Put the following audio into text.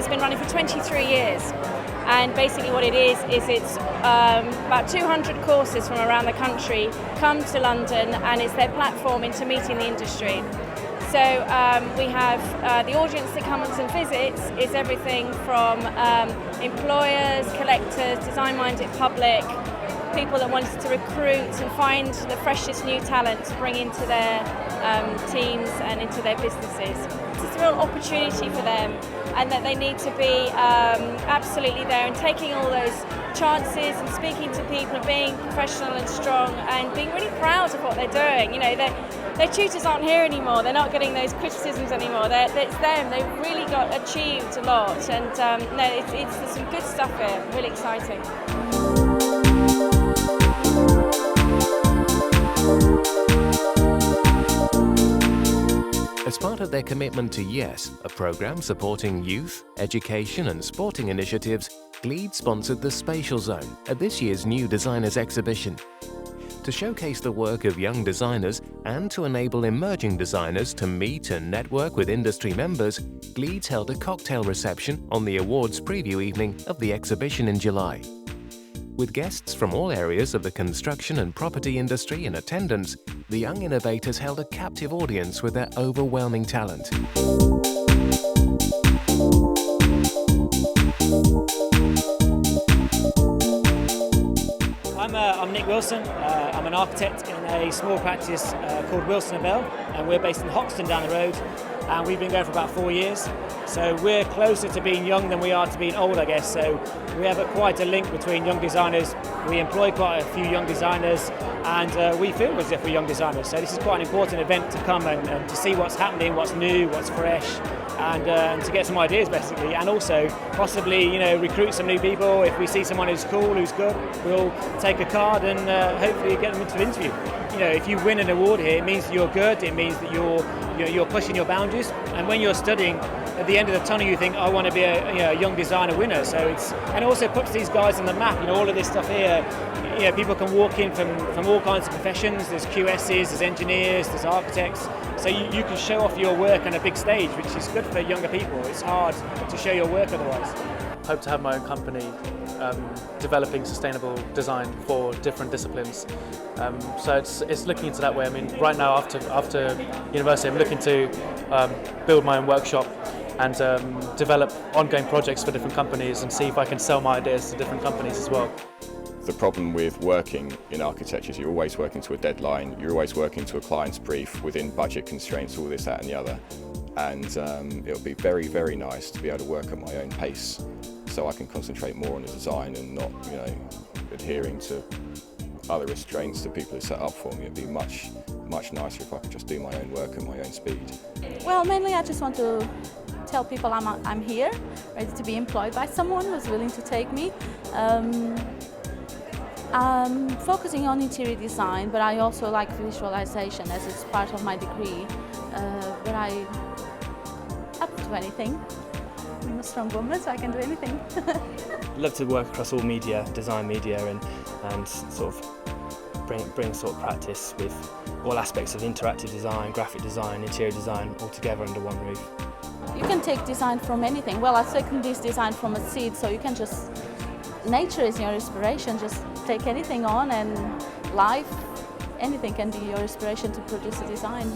has been running for 23 years. And basically what it is it's about 200 courses from around the country come to London, and it's their platform into meeting the industry. So we have the audience that comes and visits is everything from employers, collectors, design-minded public, people that wanted to recruit and find the freshest new talent to bring into their teams and into their businesses. It's a real opportunity for them, and that they need to be absolutely there and taking all those chances and speaking to people and being professional and strong and being really proud of what they're doing. You know, their tutors aren't here anymore, they're not getting those criticisms anymore, it's them, they've really achieved a lot, and there's some good stuff here, really exciting. As part of their commitment to YES, a programme supporting youth, education and sporting initiatives, Gleed sponsored the Spatial Zone at this year's New Designers Exhibition. To showcase the work of young designers and to enable emerging designers to meet and network with industry members, Gleeds held a cocktail reception on the awards preview evening of the exhibition in July. With guests from all areas of the construction and property industry in attendance, the young innovators held a captive audience with their overwhelming talent. I'm Nick Wilson. I'm an architect in a small practice called Wilson & Bell, and we're based in Hoxton down the road, and we've been going for about 4 years. So we're closer to being young than we are to being old, I guess. So we have quite a link between young designers. We employ quite a few young designers, and we feel as if we're young designers. So this is quite an important event to come and to see what's happening, what's new, what's fresh, and to get some ideas basically, and also possibly recruit some new people. If we see someone who's cool, who's good, we'll take a card and hopefully get them into an interview. If you win an award here, it means that you're good. It means that you're pushing your boundaries. And when you're studying, at the end of the tunnel, you think, I want to be a young designer winner. So and it also puts these guys on the map. All of this stuff here. People can walk in from all kinds of professions. There's QSs, there's engineers, there's architects. So you can show off your work on a big stage, which is good for younger people. It's hard to show your work otherwise. Hope to have my own company developing sustainable design for different disciplines. So it's looking into that way. I mean, right now after university, I'm looking to build my own workshop and develop ongoing projects for different companies and see if I can sell my ideas to different companies as well. The problem with working in architecture is you're always working to a deadline, you're always working to a client's brief within budget constraints, all this, that and the other. And it'll be very, very nice to be able to work at my own pace so I can concentrate more on the design and not, adhering to other restraints that people have set up for me. It'd be much, much nicer if I could just do my own work at my own speed. Well, mainly I just want to tell people I'm here, ready to be employed by someone who's willing to take me. I'm focusing on interior design, but I also like visualization as it's part of my degree. But I'm up to anything. I'm a strong woman, so I can do anything. I'd love to work across all media, design media, and sort of bring sort of practice with all aspects of interactive design, graphic design, interior design, all together under one roof. You can take design from anything. Well, I've taken this design from a seed, so you can just, nature is your inspiration, just take anything on, and life, anything can be your inspiration to produce a design.